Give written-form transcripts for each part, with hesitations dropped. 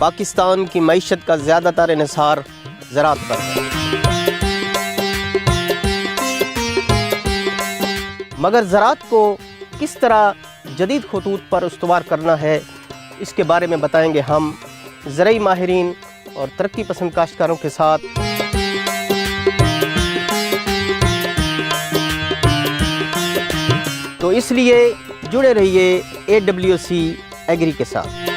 پاکستان کی معیشت کا زیادہ تر انحصار زراعت پر ہے، مگر زراعت کو کس طرح جدید خطوط پر استوار کرنا ہے، اس کے بارے میں بتائیں گے ہم زرعی ماہرین اور ترقی پسند کاشتکاروں کے ساتھ۔ تو اس لیے جڑے رہیے AWC ایگری کے ساتھ۔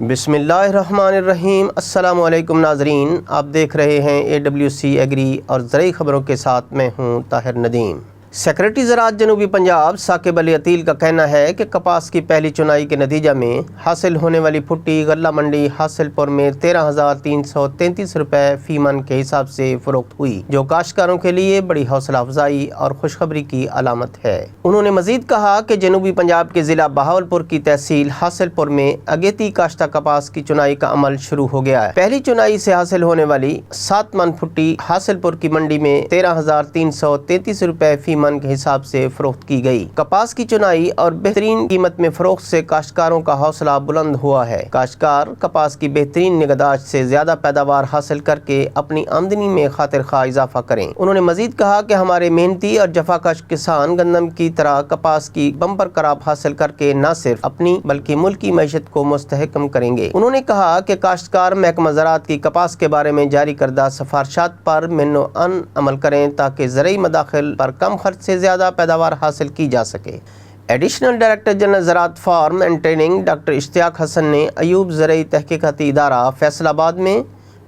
بسم اللہ الرحمن الرحیم۔ السلام علیکم ناظرین، آپ دیکھ رہے ہیں AWC ایگری اور زرعی خبروں کے ساتھ میں ہوں طاہر ندیم۔ سیکریٹری زراعت جنوبی پنجاب ثاقب علی عتیل کا کہنا ہے کہ کپاس کی پہلی چنائی کے نتیجہ میں حاصل ہونے والی پھٹی غلہ منڈی حاصل پور میں 13,333 روپے فی من کے حساب سے فروخت ہوئی، جو کاشتکاروں کے لیے بڑی حوصلہ افزائی اور خوشخبری کی علامت ہے۔ انہوں نے مزید کہا کہ جنوبی پنجاب کے ضلع بہاولپور کی تحصیل حاصل پور میں اگیتی کاشتہ کپاس کی چنائی کا عمل شروع ہو گیا ہے۔ پہلی چنائی سے حاصل ہونے والی 7 من پھٹی حاصل پور کی منڈی میں 13,333 روپے فی من کے حساب سے فروخت کی گئی۔ کپاس کی چنائی اور بہترین قیمت میں فروخت سے کاشتکاروں کا حوصلہ بلند ہوا ہے۔ کاشتکار کپاس کی بہترین نگہداشت سے زیادہ پیداوار حاصل کر کے اپنی آمدنی میں خاطر خواہ اضافہ کریں۔ انہوں نے مزید کہا کہ ہمارے محنتی اور جفاکش کسان گندم کی طرح کپاس کی بمپر کراپ حاصل کر کے نہ صرف اپنی بلکہ ملکی معیشت کو مستحکم کریں گے۔ انہوں نے کہا کہ کاشتکار محکمہ زراعت کی کپاس کے بارے میں جاری کردہ سفارشات پر من و عن عمل کریں تاکہ زرعی مداخل پر کم خرچ سے زیادہ پیداوار حاصل کی جا سکے۔ ایڈیشنل ڈائریکٹر جنرل زراعت فارم اینڈ ٹریننگ ڈاکٹر اشتیاق حسن نے ایوب زرعی تحقیقاتی ادارہ فیصل آباد میں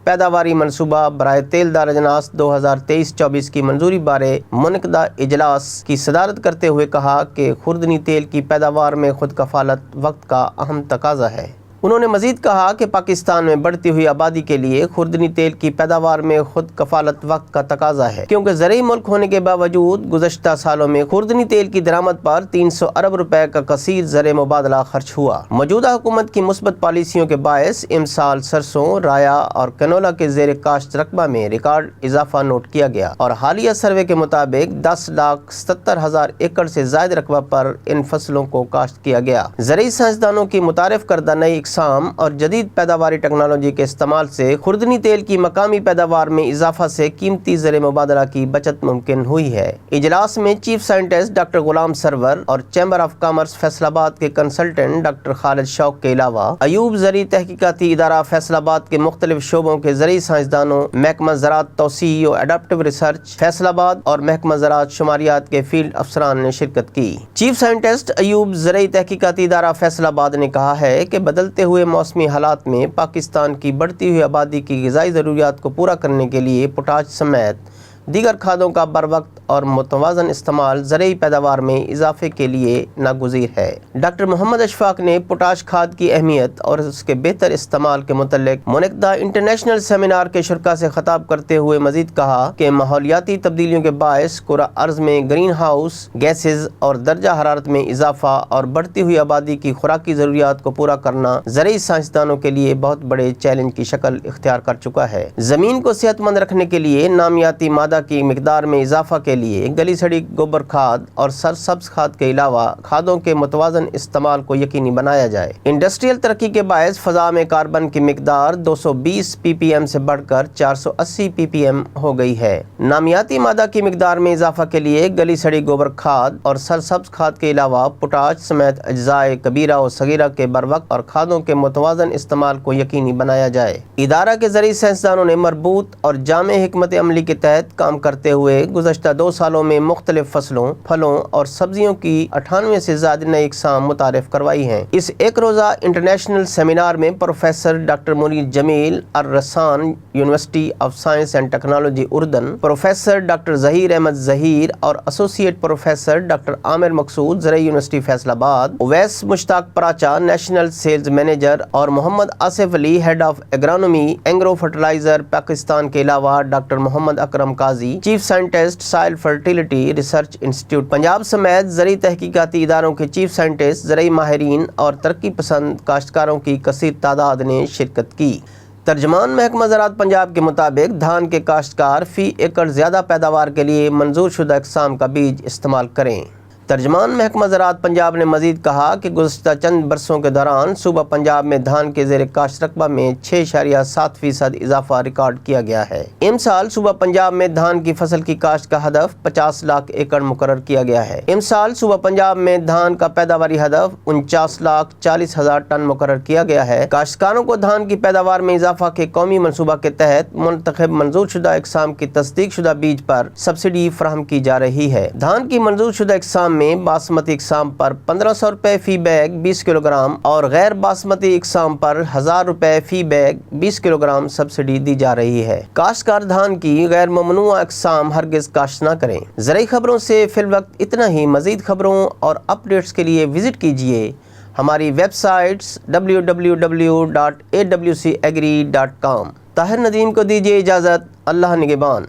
پیداواری منصوبہ برائے تیل دار اجناس 2023-24 کی منظوری بارے منعقدہ اجلاس کی صدارت کرتے ہوئے کہا کہ خوردنی تیل کی پیداوار میں خود کفالت وقت کا اہم تقاضا ہے۔ انہوں نے مزید کہا کہ پاکستان میں بڑھتی ہوئی آبادی کے لیے خوردنی تیل کی پیداوار میں خود کفالت وقت کا تقاضا ہے، کیونکہ زرعی ملک ہونے کے باوجود گزشتہ سالوں میں خوردنی تیل کی درآمد پر 300 ارب روپے کا کثیر زر مبادلہ خرچ ہوا۔ موجودہ حکومت کی مثبت پالیسیوں کے باعث امسال سرسوں، رایا اور کنولا کے زیر کاشت رقبہ میں ریکارڈ اضافہ نوٹ کیا گیا اور حالیہ سروے کے مطابق 10,70,000 ایکڑ سے زائد رقبہ پر ان فصلوں کو کاشت کیا گیا۔ زرعی سائنسدانوں کی متعارف کردہ نئی اور جدید پیداواری ٹیکنالوجی کے استعمال سے خوردنی تیل کی مقامی پیداوار میں اضافہ سے قیمتی زر مبادلہ کی بچت ممکن ہوئی ہے۔ اجلاس میں chief scientist doctor Ghulam Sarwar اور چیمبر آف کامرس فیصل آباد کے کنسلٹنٹ ڈاکٹر خالد شوق کے علاوہ ایوب زرعی تحقیقاتی ادارہ فیصل آباد کے مختلف شعبوں کے زرعی سائنسدانوں، محکمہ زراعت توسیع و اڈاپٹیو ریسرچ فیصل آباد اور محکمہ زراعت شماریات کے فیلڈ افسران نے شرکت کی۔ چیف سائنٹسٹ ایوب زرعی تحقیقاتی ادارہ فیصل آباد نے کہا ہے کہ بدلتے ہوئے موسمی حالات میں پاکستان کی بڑھتی ہوئی آبادی کی غذائی ضروریات کو پورا کرنے کے لیے پوٹاش سمیت دیگر کھادوں کا بروقت اور متوازن استعمال زرعی پیداوار میں اضافے کے لیے ناگزیر ہے۔ ڈاکٹر محمد اشفاق نے پوٹاش کھاد کی اہمیت اور اس کے بہتر استعمال کے متعلق منعقدہ انٹرنیشنل سیمینار کے شرکاء سے خطاب کرتے ہوئے مزید کہا کہ ماحولیاتی تبدیلیوں کے باعث کرہ ارض میں گرین ہاؤس گیسز اور درجہ حرارت میں اضافہ اور بڑھتی ہوئی آبادی کی خوراکی ضروریات کو پورا کرنا زرعی سائنسدانوں کے لیے بہت بڑے چیلنج کی شکل اختیار کر چکا ہے۔ زمین کو صحت مند رکھنے کے لیے نامیاتی مادہ کی مقدار میں اضافہ کے لیے گلی سڑی گوبر کھاد اور سرسبز کھاد کے علاوہ کھادوں کے متوازن استعمال کو یقینی بنایا جائے۔ انڈسٹریل ترقی کے باعث فضا میں کاربن کی مقدار 220 ppm سے بڑھ کر 480 ppm ہو گئی ہے۔ نامیاتی مادہ کی مقدار میں اضافہ کے لیے گلی سڑی گوبر کھاد اور سرسبز کھاد کے علاوہ پوٹاش سمیت اجزاء کبیرہ و صغیرہ کے بروقت اور کھادوں کے متوازن استعمال کو یقینی بنایا جائے۔ ادارہ کے زرعی سائنسدانوں نے مربوط اور جامع حکمت عملی کے تحت کام کرتے ہوئے گزشتہ 2 سالوں میں مختلف فصلوں، پھلوں اور سبزیوں کی 98 سے زیادہ نئی اقسام متعارف کروائی ہیں۔ اس ایک روزہ انٹرنیشنل سیمینار میں professor doctor Munir Jamil Alrasan university of science and technology اردن، پروفیسر ڈاکٹر ظہیر احمد ظہیر اور associate professor doctor Amir Maqsood زرعی university Faisalabad, Awais Mushtaq Paracha national sales manager اور Muhammad Asif Ali head of agronomy Engro fertilizer Pakistan کے علاوہ doctor Muhammad Akram Qazi chief scientist soil fertility research institute Punjab سمیت زرعی تحقیقاتی اداروں کے چیف سائنٹسٹ، زرعی ماہرین اور ترقی پسند کاشتکاروں کی کثیر تعداد نے شرکت کی۔ ترجمان محکمہ زراعت پنجاب کے مطابق دھان کے کاشتکار فی ایکڑ زیادہ پیداوار کے لیے منظور شدہ اقسام کا بیج استعمال کریں۔ ترجمان محکمہ زراعت پنجاب نے مزید کہا کہ گزشتہ چند برسوں کے دوران صوبہ پنجاب میں دھان کے زیر کاشت رقبہ میں 6.7% اضافہ ریکارڈ کیا گیا ہے۔ امسال صوبہ پنجاب میں دھان کی فصل کی کاشت کا ہدف 50 لاکھ ایکڑ مقرر کیا گیا ہے۔ امسال صوبہ پنجاب میں دھان کا پیداواری ہدف 49,40,000 ٹن مقرر کیا گیا ہے۔ کاشتکاروں کو دھان کی پیداوار میں اضافہ کے قومی منصوبہ کے تحت منتخب منظور شدہ اقسام کی تصدیق شدہ بیج پر سبسڈی فراہم کی جا رہی ہے۔ دھان کی منظور شدہ اقسام میں باسمتی اقسام پر 1500 روپے فی بیگ 20 کلو گرام اور غیر باسمتی اقسام پر 1000 روپے فی بیگ 20 کلو گرام سبسڈی دی جا رہی ہے۔ کاشتکار دھان کی غیر ممنوعہ اقسام ہرگز کاشت نہ کریں۔ زرعی خبروں سے فی الوقت اتنا ہی۔ مزید خبروں اور اپڈیٹس کے لیے وزٹ کیجیے ہماری web sites www.awcagri.com۔ Tahir Nadeem کو دیجیے اجازت۔ اللہ نگہبان۔